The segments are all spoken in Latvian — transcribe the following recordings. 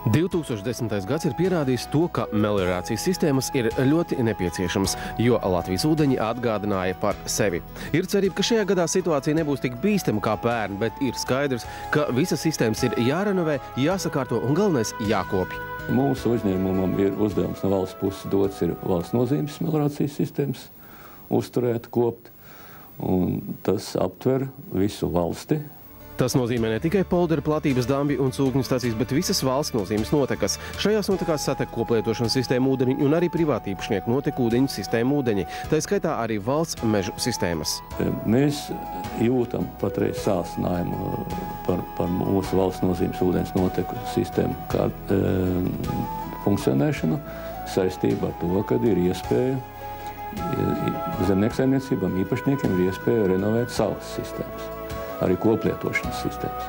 2010. gads ir pierādījis to, ka meliorācijas sistēmas ir ļoti nepieciešamas, jo Latvijas ūdeņi atgādināja par sevi. Ir cerība, ka šajā gadā situācija nebūs tik bīstama kā pērn, bet ir skaidrs, ka visas sistēmas ir jārenovē, jāsakārto un galvenais jākopj. Mūsu uzņēmumam ir uzdevums no valsts puses dots ir valsts nozīmes meliorācijas sistēmas uzturēt, kopt, un tas aptver visu valsti. Tas nozīmē ne tikai poldera platības, dambi un cūkņu stacijas, bet visas valsts nozīmes notekas. Šajās notekās satek koplietošanas sistēmu ūdeņi un arī privātīpašnieku notekūdeņu sistēmu ūdeņi. Tā skaitā arī valsts mežu sistēmas. Mēs jūtam patreiz sāsinājumu par mūsu valsts nozīmes ūdens noteku sistēmu kā funkcionēšanu saistībā ar to, kad ir iespēja zemnieksaimniecībām, īpašniekiem ir iespēja renovēt savas sistēmas. Arī koplietošanas sistēmas.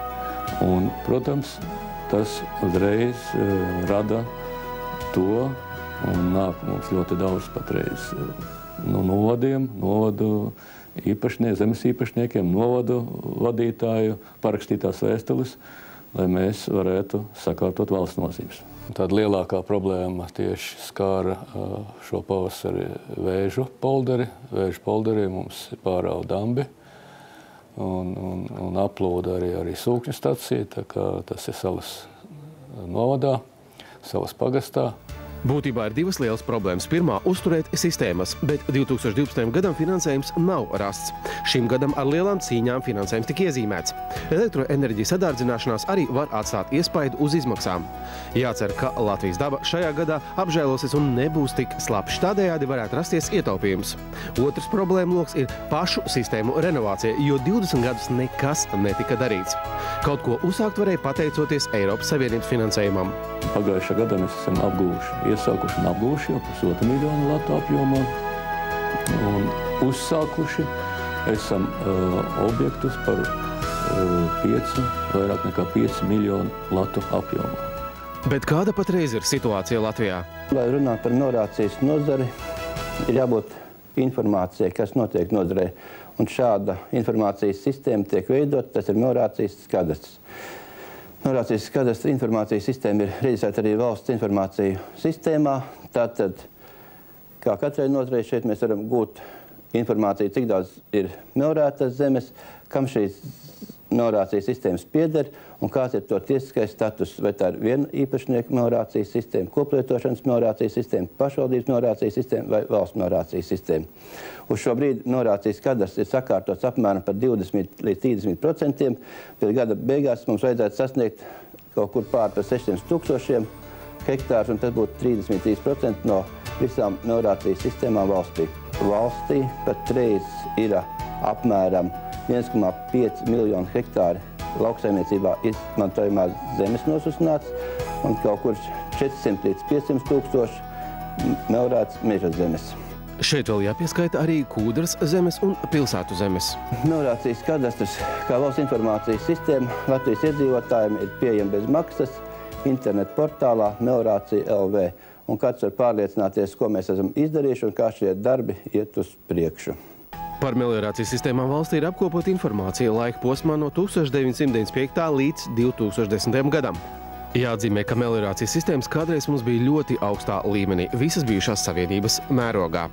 Un, protams, tas uzreiz rada to, un nāk mums ļoti daudz patreiz novadu zemes īpašniekiem, novadu vadītāju parakstītās vēstules, lai mēs varētu sakārtot valsts nozīmes. Tāda lielākā problēma tieši skāra šo pavasari vēžu polderi. Vēžu polderī mums pārāva dambi. Un aplūda arī sūkņu stacija, tā kā tas ir Salas novadā, Salas pagastā. Būtībā ir divas lielas problēmas. Pirmā – uzturēt sistēmas, bet 2012. gadam finansējums nav rasts. Šim gadam ar lielām cīņām finansējums tika iezīmēts. Elektroenerģijas sadārdzināšanās arī var atstāt iespaidu uz izmaksām. Jācer, ka Latvijas daba šajā gadā apžēlosies un nebūs tik slapjš. Tādējādi varētu rasties ietaupījums. Otrs problēma loks ir pašu sistēmu renovācija, jo 20 gadus nekas netika darīts. Kaut ko uzsākt varēja pateicoties Eiropas Savienības finansējumam. Pagājušā gadā mēs esam iesākuši un apgūši jau 1,5 miljonu latu apjomā un uzsākuši esam objektus par vairāk nekā 5 miljonu latu apjomā. Bet kāda patreiz ir situācija Latvijā? Lai runātu par meliorācijas nozari, ir jābūt informācijai, kas notiek nozarē. Un šāda informācijas sistēma tiek veidot, tas ir meliorācijas kadastrs. Meliorācijas kadastra informācijas sistēma ir reģistrēta arī valsts informāciju sistēmā. Tātad, kā katrai nozarei, šeit mēs varam gūt informāciju, cik daudz ir meliorētas zemes, kam šīs meliorācijas sistēmas pieder un kāds ir to tiesiskais status, vai tā ir viena īpašnieka meliorācijas sistēma, koplietošanas meliorācijas sistēma, pašvaldības meliorācijas sistēma vai valsts meliorācijas sistēma. Uz šo brīdi meliorācijas kadastrs ir sakārtots apmēram par 20 līdz 30%. Pēc gada beigās mums vajadzētu sasniegt kaut kur pār par 600 000 hektārus, un tas būtu 33% no visām meliorācijas sistēmām valstī. Valstī patreiz ir apmēram 1,5 miljonu hektāri lauksaimniecībā izmantojamās zemes nosusināts un kaut kur 400 līdz 500 tūkstoši meliorētas meža zemes. Šeit vēl jāpieskaita arī Kūdras zemes un pilsētu zemes. Meliorācijas kadastrs kā valsts informācijas sistēma Latvijas iedzīvotājiem ir pieejama bez maksas internetu portālā Meliorācija LV. Un kāds var pārliecināties, ko mēs esam izdarījuši un kā šie darbi iet uz priekšu. Par meliorācijas sistēmām valstī ir apkopota informācija laika posmā no 1995. līdz 2010. gadam. Jāatzīmē, ka meliorācijas sistēmas kādreiz mums bija ļoti augstā līmenī, visas bijušās savienības mērogā.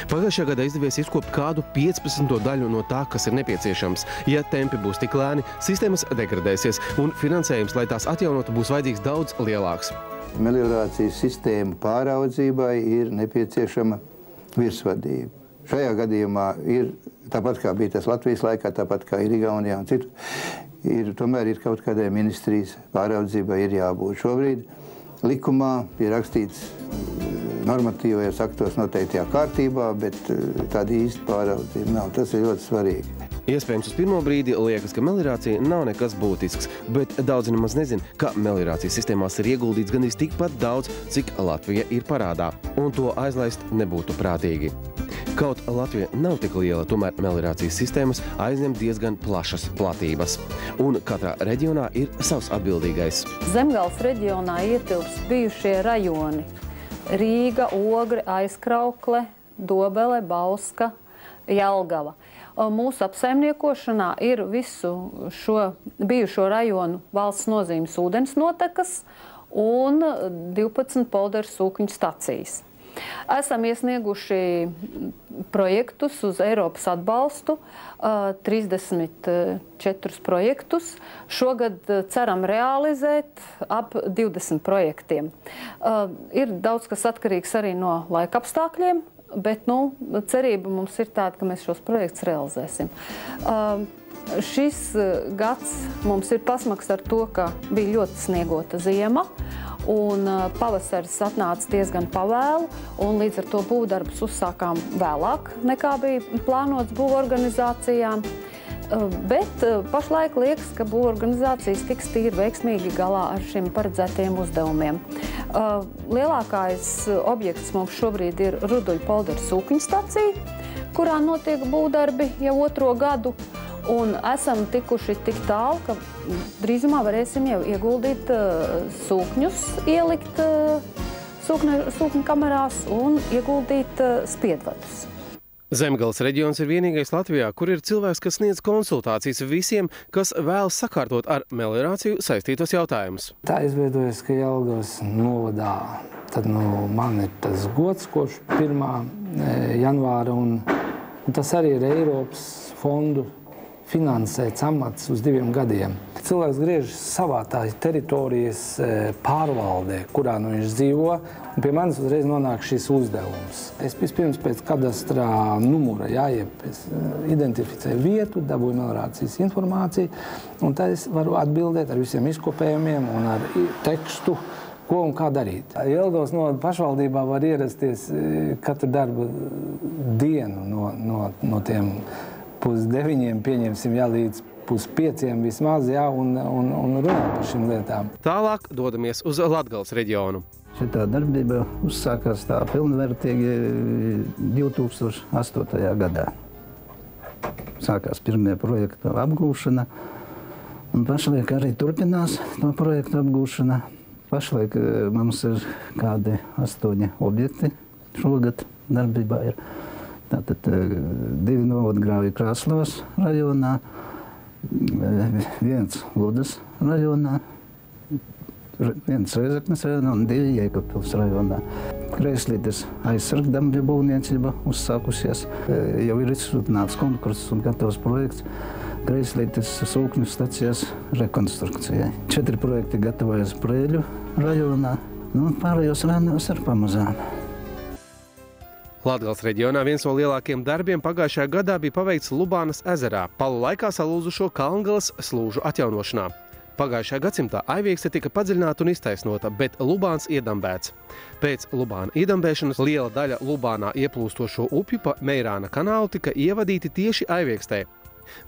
Pagājušajā gadā izdevies izkopt kādu 15. daļu no tā, kas ir nepieciešams. Ja tempi būs tik lēni, sistēmas degradēsies un finansējums, lai tās atjaunotu, būs vajadzīgs daudz lielāks. Meliorācijas sistēmu pāraudzībai ir nepieciešama virsvadība. Šajā gadījumā ir, tāpat kā bija tas Latvijas laikā, tāpat kā ir Igaunijā un citu, tomēr ir kaut kādai ministrijas pāraudzībai ir jābūt. Šobrīd likumā ir rakstīts normatīvajos aktos noteiktajā kārtībā, bet tāda īsta pāraudzība nav. Tas ir ļoti svarīgi. Iespējams, uz pirmo brīdi liekas, ka meliorācija nav nekas būtisks, bet daudzi nemaz nezin, ka meliorācijas sistēmās ir ieguldīts gandrīz tikpat daudz, cik Latvija ir parādā, un to aizlaist nebūtu prātīgi. Kaut Latvija nav tik liela, tomēr meliorācijas sistēmas aizņem diezgan plašas platības. Un katrā reģionā ir savs atbildīgais. Zemgales reģionā ietilpst bijušie rajoni – Rīga, Ogre, Aizkraukle, Dobele, Bauska, Jelgava. Mūsu apsaimniekošanā ir visu šo bijušo rajonu valsts nozīmes ūdens notekas un 12 polderu sūkņu stacijas. Esam iesnieguši projektus uz Eiropas atbalstu, 34 projektus. Šogad ceram realizēt ap 20 projektiem. Ir daudz kas atkarīgs arī no laika apstākļiem, bet cerība mums ir tāda, ka mēs šos projektus realizēsim. Šis gads mums ir pasmaks ar to, ka bija ļoti sniegota ziema, un pavasaris atnāca diezgan pavēlu, un līdz ar to būvdarbus uzsākām vēlāk nekā bija plānots būvorganizācijām. Bet pašlaik liekas, ka būvorganizācijas tiks tīri veiksmīgi galā ar šiem paredzētajiem uzdevumiem. Lielākais objekts mums šobrīd ir Ruduļu polderu sūkņu stacija, kurā notiek būvdarbi jau 2. gadu. Un esam tikuši tik tālu, ka drīzumā varēsim jau ieguldīt sūkņus, ielikt sūkņu kamerās un ieguldīt spiedvadus. Zemgales reģions ir vienīgais Latvijā, kur ir cilvēks, kas sniedz konsultācijas visiem, kas vēlas sakārtot ar meliorāciju saistītos jautājumus. Tā izveidojas, ka Jelgavas novadā tad man ir tas gods kopš 1. janvāra, un tas arī ir Eiropas fondu finansēts amats uz 2 gadiem. Cilvēks griežas savā tā teritorijas pārvaldē, kurā viņš dzīvo, un pie manis uzreiz nonāk šis uzdevums. Es vispirms pēc kadastrā numura identificēju vietu, dabūju meliorācijas informāciju, un tad es varu atbildēt ar visiem izkopējumiem un ar tekstu, ko un kā darīt. Jelgavas novada pašvaldībā var ierasties katru darba dienu no tiem 8:30, pieņemsim, līdz 4:30 vismaz, un runāt par šīm lietām. Tālāk dodamies uz Latgales reģionu. Šitā darbība uzsākās tā pilnvērtīgi 2008. gadā. Sākās pirmie projektu apgūšana, un pašlaik arī turpinās to projektu apgūšana. Pašlaik mums ir kādi 8 objekti šogad darbībā ir. Tātad 2 novadgrāvji Krāslavas rajonā, 1 Ludas rajonā, 1 Reizeknes rajonā un 2 Jēkabpils rajonā. Kreislītes aizsargdambju būvniecība uzsākusies. Jau ir izsludināts konkurss un gatavs projekts Kreislītes sūkņu stacijas rekonstrukcijai. 4 projekti gatavojas Prēļu rajonā, pārējos rajonos ar pamazām. Latgales reģionā viens no lielākiem darbiem pagājušajā gadā bija paveikts Lubānas ezerā, palu laikā salūzušo Kalngales slūžu atjaunošanā. Pagājušajā gadsimtā Aiviekste tika padziļināta un iztaisnota, bet Lubāns iedambēts. Pēc Lubāna iedambēšanas liela daļa Lubānā ieplūstošo upju pa Meirāna kanālu tika ievadīti tieši Aiviekstē.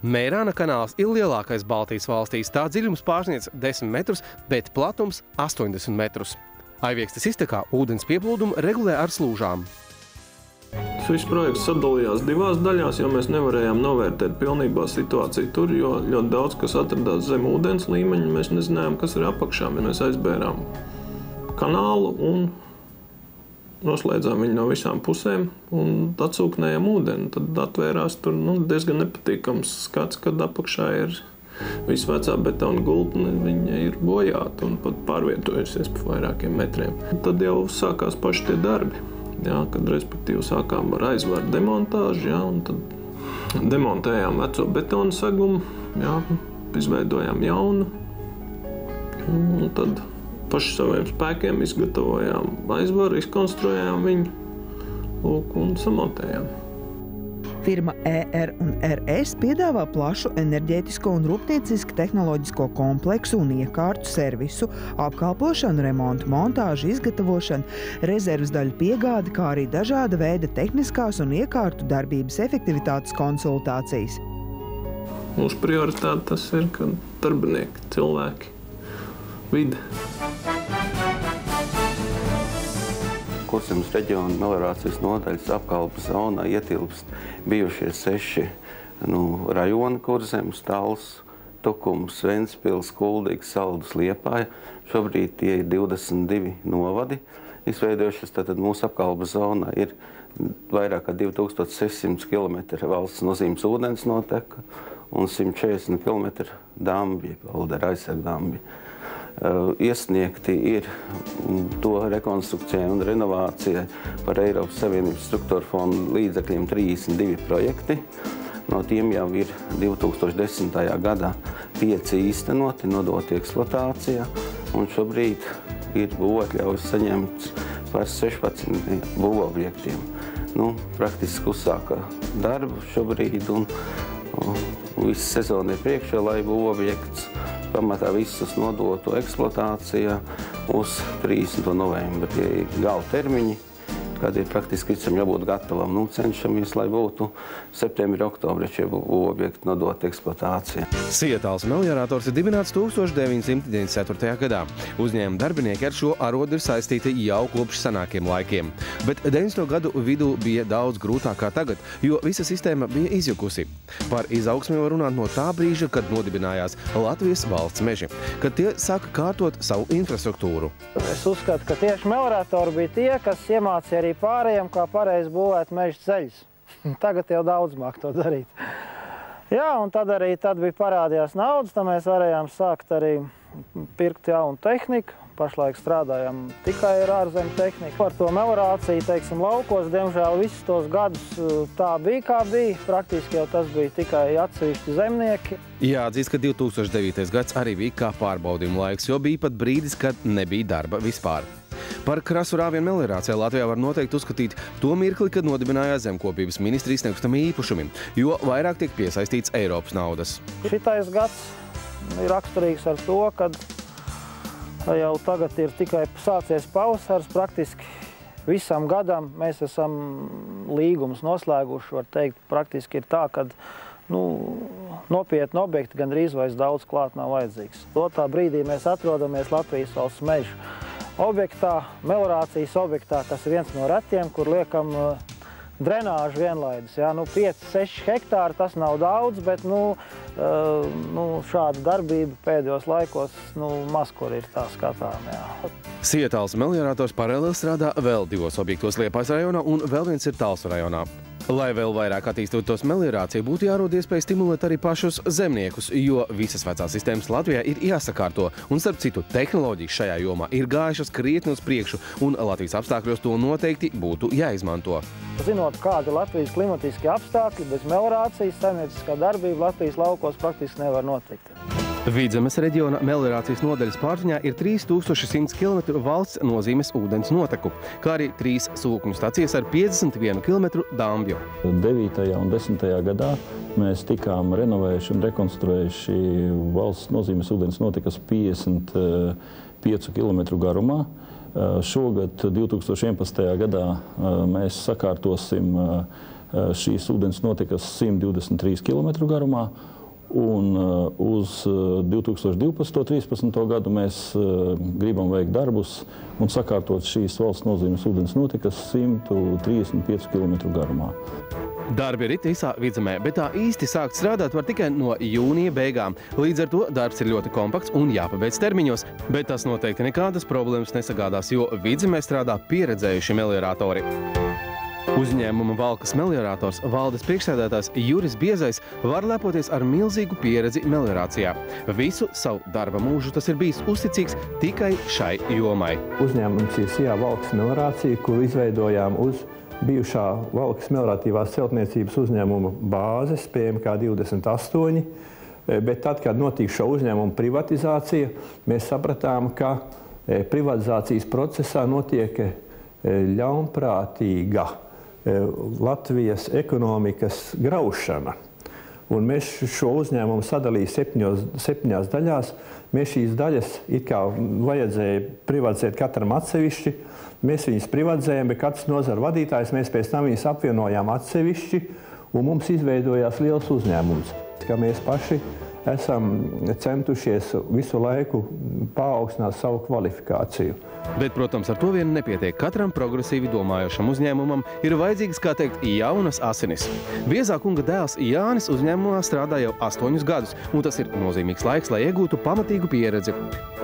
Meirāna kanāls ir lielākais Baltijas valstīs, tā dziļums pārsniedz 10 metrus, bet platums 80 metrus. Aiviekstes iztekā ūdens pieplūdumu regulē ar slūžām. Šis projekts sadalījās 2 daļās, jo mēs nevarējām novērtēt pilnībā situāciju tur, jo ļoti daudz, kas atradās zem ūdens līmeņa, mēs nezinājām, kas ir apakšā. Mēs aizbērām kanālu un noslēdzām viņu no visām pusēm un atsūknējām ūdeni. Tad atvērās tur diezgan nepatīkams skats, kad apakšā ir visvecā betona gultne, viņa ir bojāta un pat pārvietojusies pa vairākiem metriem. Tad jau sākās paši tie darbi. Kad respektīvi sākām ar aizvaru demontāžu, un tad demontējām veco betona segumu, izveidojām jaunu, un tad paši saviem spēkiem izgatavojām aizvaru, izkonstruējām viņu un samontējām. Firma ER&RS piedāvā plašu enerģētisko un rūpnieciski tehnoloģisko kompleksu un iekārtu servisu, apkalpošanu, remontu, montāžu, izgatavošanu, rezerves daļu piegādi, kā arī dažāda veida tehniskās un iekārtu darbības efektivitātes konsultācijas. Mūsu prioritāte tas ir, ka darbinieki, cilvēki, vide. Kurzemes reģiona meliorācijas nodaļas apkalpes zonā ietilpst bijušie 6 rajoni Kurzemes, Tals, Tukums, Ventspils, Kuldīgs, Saldus, Liepāja. Šobrīd tie ir 22 novadi izveidojušies. Tātad mūsu apkalpes zonā ir vairāk kā 2600 km valsts nozīmes ūdens noteka un 140 km dambi, poldera aizsargdambi. iesniegti ir to rekonstrukcijai un renovācijai par Eiropas Savienības struktūra fondu līdzekļiem 32 projekti. No tiem jau ir 2010. gadā 5 īstenoti, nodoti eksploatācijā, un šobrīd ir būvatļaujas saņemts par 16 būvobjektiem. Praktiski uzsāka darbu šobrīd, un visa sezona ir priekšā, lai būvobjekts pamatā visus nodotu eksploatācijā uz 30. novembri. Tie ir gala termiņi, kad ir praktiski visam jābūt gatavam. Cenšamies, lai būtu septembri, oktobri šie būvobjekti nodot eksploatācijā. Sietāls meliorators ir dibināts 1994. gadā. Uzņēmuma darbinieki ar šo arodu ir saistīti jau kopš senākiem laikiem. Bet 90. gadu vidū bija daudz grūtāk kā tagad, jo visa sistēma bija izjukusi. Par izaugsmi var runāt no tā brīža, kad nodibinājās Latvijas valsts meži, kad tie sāka kārtot savu infrastruktūru. Es uzskatu, ka tieši melioratori bija tie, kas iemācīja arī pārējiem, kā pareizi būvēt meža ceļus. Tagad jau daudz māk to darīt. Jā, un tad bija parādījās naudas, tad mēs varējām sākt arī pirkt jaunu tehniku. Pašlaik strādājam tikai ar ārzemju tehniku. Par to meliorāciju, teiksim, laukos, diemžēl visus tos gadus tā bija, kā bija. Praktiski jau tas bija tikai atsevišķi zemnieki. Jāatzīst, ka 2009. gads arī bija kā pārbaudījuma laiks, jo bija pat brīdis, kad nebija darba vispār. Par krasu rāvienu meliorācijā Latvijā var noteikti uzskatīt to mirkli, kad nodibinājās Zemkopības ministrijas nekustamie īpašumi, jo vairāk tiek piesaistīts Eiropas naudas. Šitais gads ir raksturīgs ar to, kad jau tagad ir tikai sācies pavasars, praktiski visam gadam mēs esam līgumus noslēguši, var teikt, praktiski ir tā, kad nopietni objekti gandrīz vairs daudz klāt nav vajadzīgs. Dotā brīdī mēs atrodamies Latvijas valsts mežu objektā, meliorācijas objektā, kas ir viens no retiem, kur liekam drenāžu vienlaidus. 5-6 hektāri, tas nav daudz, bet šāda darbība pēdējos laikos maz kur ir tā skatām. Sietāls meliorators paralēli strādā vēl 2 objektos Liepājas rajonā un vēl viens ir Talsu rajonā. Lai vēl vairāk attīstītos meliorācija, būtu jārod iespēja stimulēt arī pašus zemniekus, jo visas vecās sistēmas Latvijā ir jāsakārto. Un, starp citu, tehnoloģijas šajā jomā ir gājušas krietni uz priekšu, un Latvijas apstākļos to noteikti būtu jāizmanto. Zinot, kādi ir Latvijas klimatiskie apstākļi, bez meliorācijas saimnieciskā darbība Latvijas laukos praktiski nevar notikt. Vidzemes reģiona meliorācijas nodaļas pārziņā ir 3100 km valsts nozīmes ūdens noteku, kā arī 3 sūkņu stacijas ar 51 km dambju. 9. un 10. gadā mēs tikām renovējuši un rekonstruējuši valsts nozīmes ūdens notekas 55 km garumā. Šogad, 2011. gadā, mēs sakārtosim šīs ūdens notekas 123 km garumā. Un uz 2012.13. gadu mēs gribam veikt darbus un sakārtot šīs valsts nozīmes ūdens notekas 135 km garumā. Darbi rit visā Vidzemē, bet tā īsti sākt strādāt var tikai no jūnija beigām. Līdz ar to darbs ir ļoti kompakts un jāpabeidz termiņos, bet tas noteikti nekādas problēmas nesagādās, jo Vidzemē strādā pieredzējuši melioratori. Uzņēmuma Valkas meliorators valdes priekšsēdētājs Juris Biezais var lepoties ar milzīgu pieredzi meliorācijā. Visu savu darba mūžu tas ir bijis uzticīgs tikai šai jomai. Uzņēmums ir SIA Valkas meliorācija, kuru izveidojām uz bijušā Valkas melioratīvās celtniecības uzņēmuma bāzes PMK 28, bet tad, kad notika šo uzņēmumu privatizācija, mēs sapratām, ka privatizācijas procesā notiek ļaunprātīga Latvijas ekonomikas graušana. Un mēs šo uzņēmumu sadalījām 7 daļās. Mēs šīs daļas it kā vajadzēja privatizēt katram atsevišķi. Mēs viņus privatizējām, bet katrs nozara vadītājs, mēs pēc tam viņus apvienojām atsevišķi, un mums izveidojās liels uzņēmums. Kā mēs paši esam centušies visu laiku paaugstināt savu kvalifikāciju. Bet, protams, ar to vien nepietiek. Katram progresīvi domājošam uzņēmumam ir vajadzīgas, kā teikt, jaunas asinis. Biezā kunga dēls Jānis uzņēmumā strādā jau 8 gadus, un tas ir nozīmīgs laiks, lai iegūtu pamatīgu pieredzi.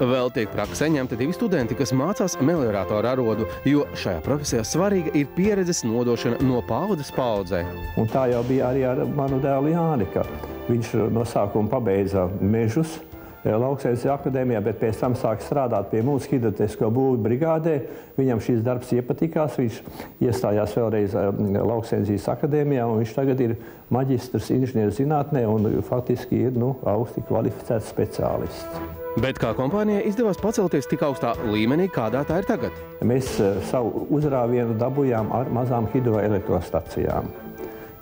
Vēl tiek praksē ņemti 2 studenti, kas mācās melioratoru arodu, jo šajā profesijā svarīga ir pieredzes nodošana no paudzes paudzē. Un tā jau bija arī ar manu dēlu Jāni, ka viņš no sākuma pabeidza mežus, Lauksaimniecības akadēmijā, bet pēc tam sāk strādāt pie mūsu hidrotehnisko būvju brigādē. Viņam šīs darbs iepatikās, viņš iestājās vēlreiz Lauksaimniecības akadēmijā, un viņš tagad ir maģistrs inženierzinātnē un faktiski ir augsti kvalificēts speciālists. Bet kā kompānijai izdevās pacelties tik augstā līmenī, kādā tā ir tagad? Mēs savu uzrāvienu dabūjām ar mazām hidroelektrostacijām.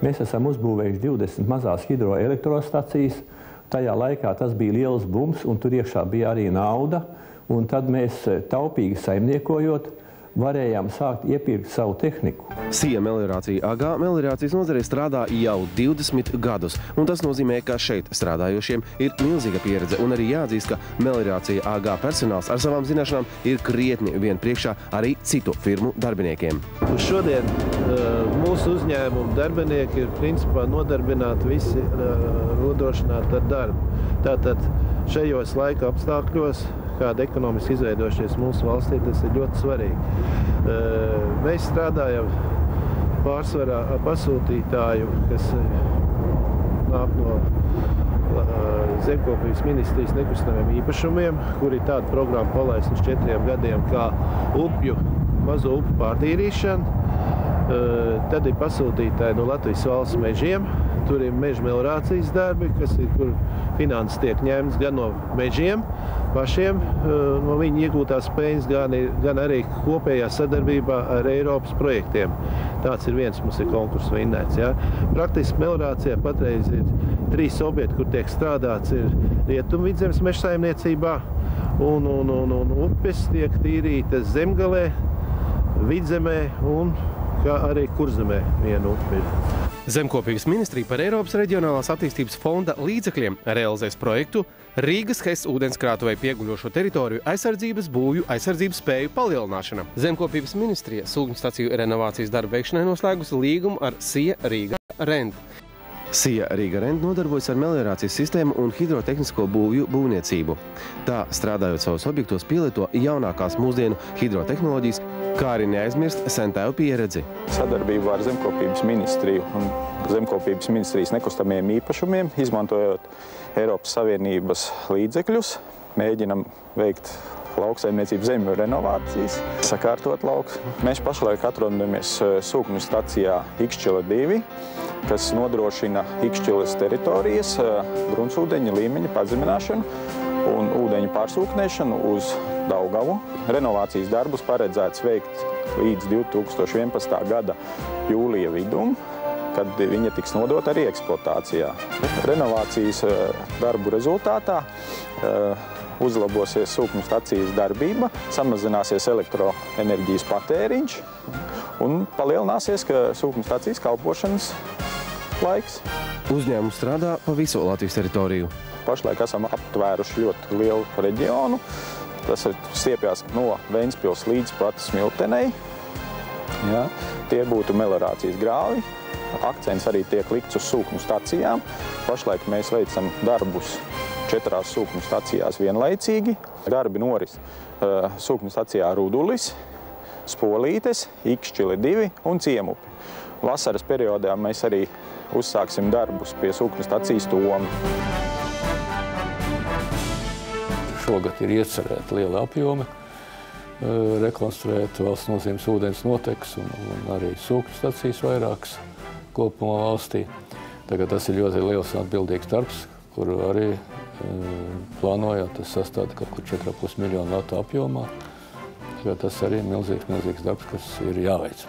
Mēs esam uzbūvējuši 20 mazās hidroelektrostacijas. Tajā laikā tas bija liels bums, un tur iekšā bija arī nauda. Un tad mēs taupīgi saimniekojot, varējām sākt iepirkt savu tehniku. SIA Meliorācija AG meliorācijas nozarē strādā jau 20 gadus, un tas nozīmē, ka šeit strādājošiem ir milzīga pieredze, un arī jāatzīst, ka Meliorācija AG personāls ar savām zināšanām ir krietni vien priekšā arī citu firmu darbiniekiem. Uz šodien mūsu uzņēmumu darbinieki ir principā nodarbināti visi nodrošināti ar darbu. Tātad šajos laika apstākļos, kāda ekonomiski izveidošies mūsu valstī, tas ir ļoti svarīgi. Mēs strādājam pārsvarā ar pasūtītāju, kas nāk no Zemkopības ministrijas nekustamiem īpašumiem, kur ir tāda programma palaista uz 4 gadiem kā mazo upu pārtīrīšana. Tad ir pasūtītāji no Latvijas valsts mežiem. Tur ir meža meliorācijas darbi, kur finanses tiek ņemts gan no mežiem pašiem, no viņu iegūtās peļņas, gan arī kopējā sadarbībā ar Eiropas projektiem. Tāds ir viens, mums ir konkurss vinnēts. Ja? Praktiski meliorācijā patreiz ir 3 objekti, kur tiek strādāts, ir Rietumvidzemes mežsaimniecībā, un upes tiek tīrītas Zemgalē, Vidzemē un kā arī Kurzemē viena upe ir. Zemkopības ministrija par Eiropas reģionālās attīstības fonda līdzekļiem realizēs projektu Rīgas HES ūdenskrātuvei pieguļošo teritoriju aizsardzības būvju aizsardzības spēju palielināšana. Zemkopības ministrija sūkņstaciju renovācijas darbu veikšanai noslēgusi līgumu ar SIA Riga Rent. SIA Riga Rent nodarbojas ar meliorācijas sistēmu un hidrotehnisko būvju būvniecību. Tā, strādājot savos objektos, pielieto jaunākās mūsdienu hidrotehnoloģijas, kā arī neaizmirst sentēvu pieredzi. Sadarbībā ar Zemkopības ministriju un Zemkopības ministrijas nekustamiem īpašumiem, izmantojot Eiropas Savienības līdzekļus, mēģinam veikt lauksaimniecības zemju renovācijas, sakārtot laukus. Mēs pašlaik atrodamies sūkņu stacijā Ikšķile 2, kas nodrošina Ikšķiles teritorijas gruntsūdeņa līmeņa pazemināšanu un ūdeņu pārsūknēšanu uz Daugavu. Renovācijas darbus paredzēts veikt līdz 2011. gada jūlija vidum, kad viņa tiks nodota arī eksploatācijā. Renovācijas darbu rezultātā uzlabosies sūkņu stacijas darbība, samazināsies elektroenerģijas patēriņš un palielināsies sūkņu stacijas kalpošanas laiks. Uzņēmums strādā pa visu Latvijas teritoriju. Pašlaik esam aptvēruši ļoti lielu reģionu. Tas stiepjas no Ventspils līdz pat Smiltenei. Ja, tie būtu meliorācijas grāvi. Akcents arī tiek likts uz sūkņu stacijām. Pašlaik mēs veicam darbus 4 sūkņu stacijās vienlaicīgi. Darbi noris sūkņu stacijā Rudulis, Spolītes, Ikšķile 2 un Ciemupi. Vasaras periodā mēs arī uzsāksim darbus pie sūkņu stacijas Tomi. Šogad ir iecerēti lieli apjomi, rekonstruēt valsts nozīmes ūdens notekas un arī sūkņu stacijas vairākas kopumā valstī. Tagad tas ir ļoti liels un atbildīgs darbs, kuru arī plānojot, tas sastāda kaut kur 4,5 miljonu latu apjomā. Tas arī ir milzīgs darbs, kas ir jāveic.